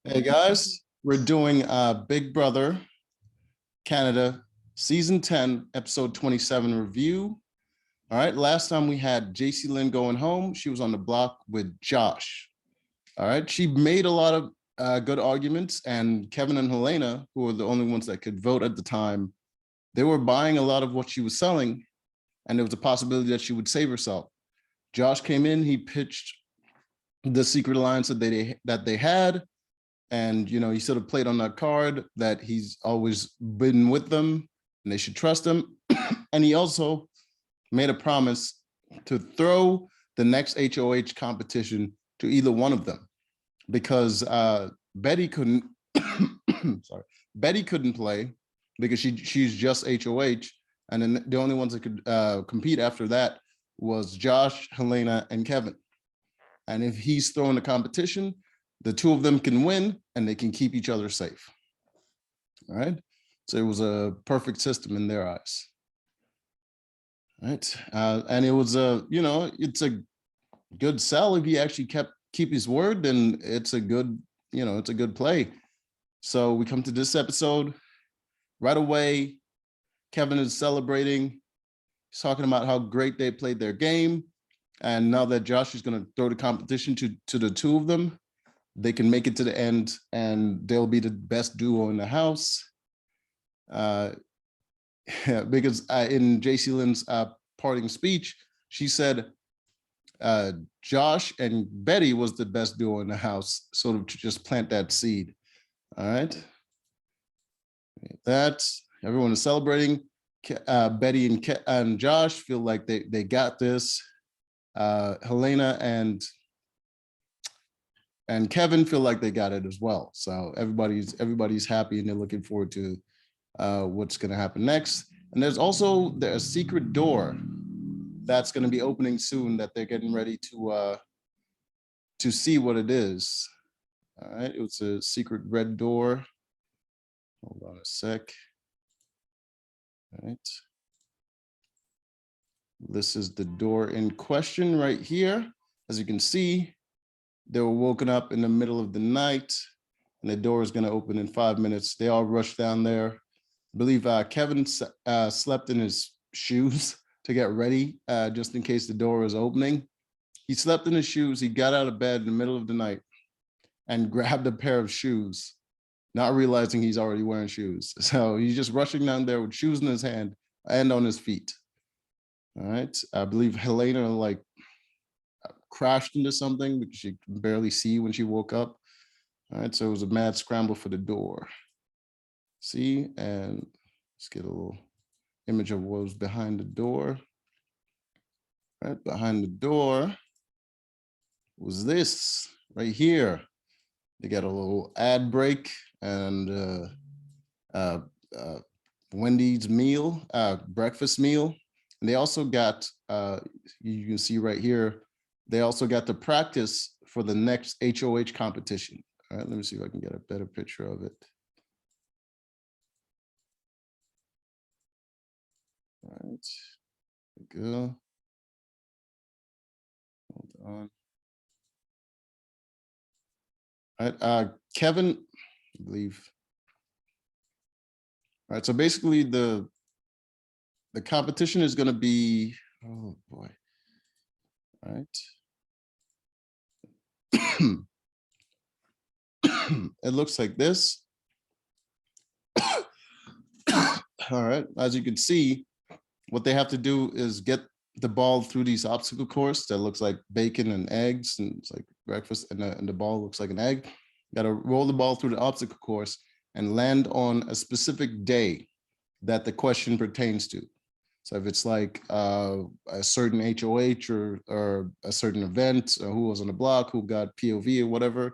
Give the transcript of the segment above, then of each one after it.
Hey guys, we're doing Big Brother Canada Season 10, Episode 27 review. All right, last time we had JC Lynn going home. She was on the block with Josh. All right, she made a lot of good arguments, and Kevin and Helena, who were the only ones that could vote at the time, they were buying a lot of what she was selling, and there was a possibility that she would save herself. Josh came in, he pitched the secret alliance that they had. And, he sort of played on that card that he's always been with them and they should trust him. And he also made a promise to throw the next HOH competition to either one of them because Betty couldn't, sorry, Betty couldn't play because she's just HOH. And then the only ones that could compete after that was Josh, Helena, and Kevin. And if he's throwing the competition, the two of them can win and they can keep each other safe. All right. So it was a perfect system in their eyes. All right. And it was it's a good sell. If he actually keep his word, then it's a good, it's a good play. So we come to this episode right away. Kevin is celebrating. He's talking about how great they played their game. And now that Josh is going to throw the competition to the two of them, they can make it to the end and they'll be the best duo in the house. Because in JC Lynn's parting speech, she said Josh and Betty was the best duo in the house, sort of to just plant that seed. All right. That everyone is celebrating. Betty and Josh feel like they got this. Helena and Kevin feel like they got it as well. So everybody's happy and they're looking forward to what's going to happen next. And there's also a secret door that's going to be opening soon that they're getting ready to see what it is. All right, it was a secret red door. Hold on a sec. All right. This is the door in question right here. As you can see, they were woken up in the middle of the night and the door is going to open in 5 minutes. They all rushed down there. I believe Kevin slept in his shoes to get ready just in case the door was opening. He slept in his shoes. He got out of bed in the middle of the night and grabbed a pair of shoes, not realizing he's already wearing shoes. So he's just rushing down there with shoes in his hand and on his feet. All right. I believe Helena crashed into something because she could barely see when she woke up. All right, so it was a mad scramble for the door. See, and let's get a little image of what was behind the door. Right behind the door was this right here. They got a little ad break and Wendy's meal, breakfast meal. And they also got, you can see right here, they also got to practice for the next HOH competition. All right, let me see if I can get a better picture of it. All right, there we go. Hold on. All right, Kevin, I believe. All right, so basically the competition is going to be, oh boy. All right. It looks like this. All right, as you can see, what they have to do is get the ball through these obstacle course that looks like bacon and eggs, and it's like breakfast, and the ball looks like an egg. You got to roll the ball through the obstacle course and land on a specific day that the question pertains to. So if it's like a certain HOH or a certain event, or who was on the block, who got POV or whatever,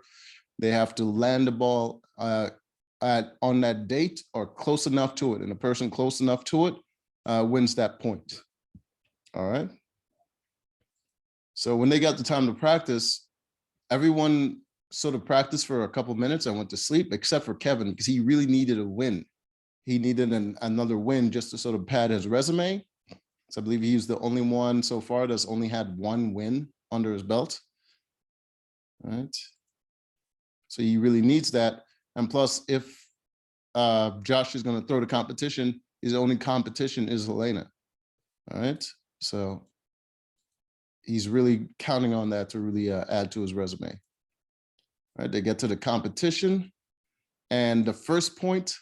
they have to land the ball on that date or close enough to it. And the person close enough to it wins that point. All right. So when they got the time to practice, everyone sort of practiced for a couple of minutes and went to sleep, except for Kevin, because he really needed a win. He needed another win just to sort of pad his resume. So I believe he's the only one so far that's only had one win under his belt. All right. So he really needs that. And plus, if Josh is going to throw the competition, his only competition is Helena. All right. So he's really counting on that to really add to his resume. All right. They get to the competition. And the first point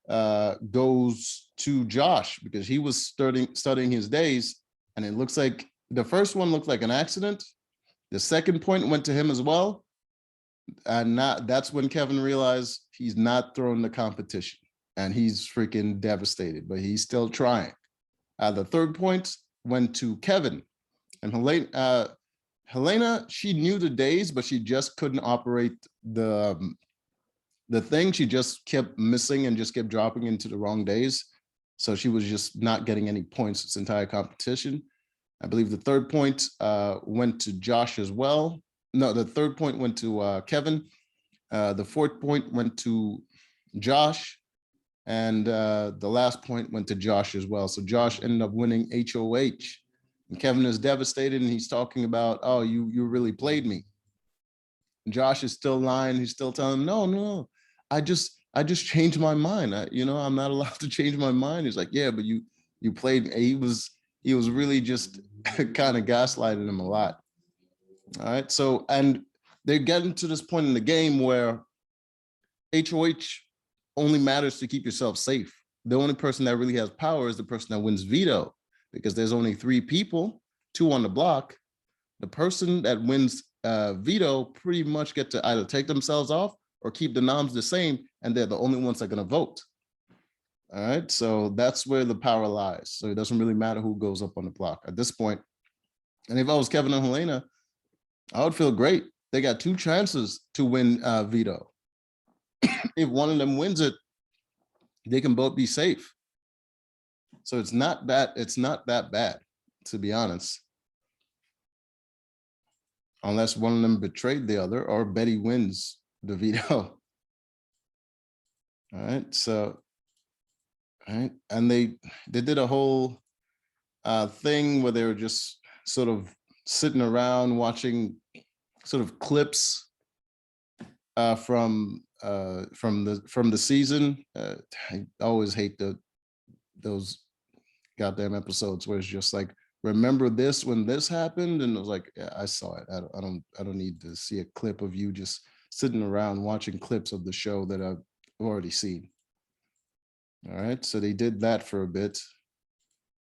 goes to Josh because he was studying his days. And it looks like the first one looked like an accident. The second point went to him as well. And that's when Kevin realized he's not throwing the competition. And he's freaking devastated, but he's still trying. The third point went to Kevin. And Helena, she knew the days, but she just couldn't operate the thing. She just kept missing and just kept dropping into the wrong days. So she was just not getting any points this entire competition. I believe the third point went to Josh as well. No, the third point went to Kevin. The fourth point went to Josh. And the last point went to Josh as well. So Josh ended up winning HOH. And Kevin is devastated and he's talking about, oh, you really played me. And Josh is still lying. He's still telling him, no, I just changed my mind. I'm not allowed to change my mind. He's like, yeah, but you played. He was really just kind of gaslighting him a lot. All right. So, and they're getting to this point in the game where HOH only matters to keep yourself safe. The only person that really has power is the person that wins veto, because there's only 3 people, 2 on the block. The person that wins veto pretty much get to either take themselves off or keep the noms the same, and they're the only ones that are going to vote. All right, so that's where the power lies. So it doesn't really matter who goes up on the block at this point. And if I was Kevin and Helena, I would feel great. They got 2 chances to win veto. If one of them wins it, they can both be safe. So it's not that bad, to be honest. Unless one of them betrayed the other or Betty wins the veto. All right, so, all right, and they did a whole thing where they were just sort of sitting around watching sort of clips from the season. I always hate those goddamn episodes where it's just like, remember this when this happened, and it was like, yeah, I saw it. I don't need to see a clip of you just sitting around watching clips of the show that I've already seen. All right, so they did that for a bit.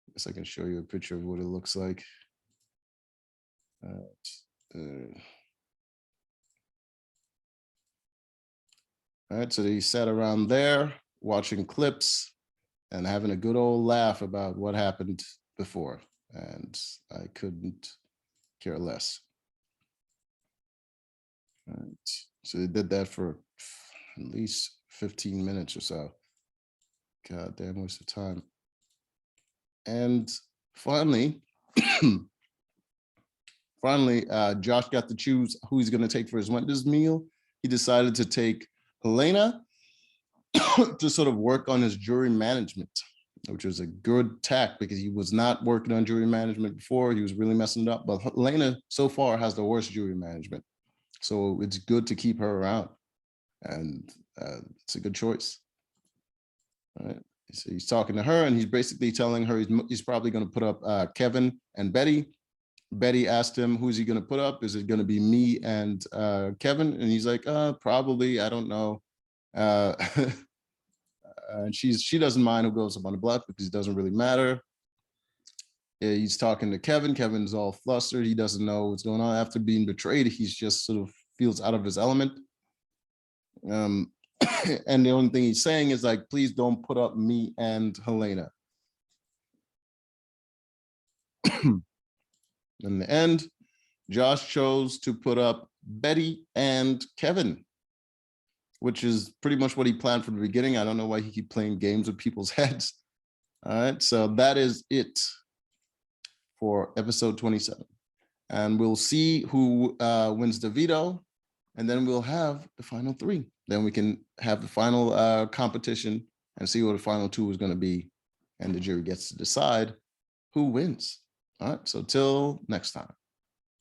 I guess I can show you a picture of what it looks like. All right, so they sat around there watching clips and having a good old laugh about what happened before, and I couldn't care less. All right, so they did that for at least 15 minutes or so. God damn waste of time. And finally, Josh got to choose who he's going to take for his Wednesday meal. He decided to take Helena to sort of work on his jury management, which was a good tack because he was not working on jury management before. He was really messing it up. But Helena so far has the worst jury management. So it's good to keep her around. And it's a good choice. All right. So he's talking to her and he's basically telling her he's probably going to put up Kevin and Betty. Betty asked him, who's he going to put up? Is it going to be me and Kevin? And he's like, probably, I don't know. And she doesn't mind who goes up on the block because it doesn't really matter. He's talking to Kevin. Kevin's all flustered. He doesn't know what's going on. After being betrayed, he's just sort of feels out of his element. And the only thing he's saying is like, please don't put up me and Helena. In the end, Josh chose to put up Betty and Kevin, which is pretty much what he planned from the beginning. I don't know why he keep playing games with people's heads. All right, so that is it for episode 27. And we'll see who wins the veto, and then we'll have the final 3. Then we can have the final competition and see what the final 2 is going to be. And the jury gets to decide who wins. All right, so till next time.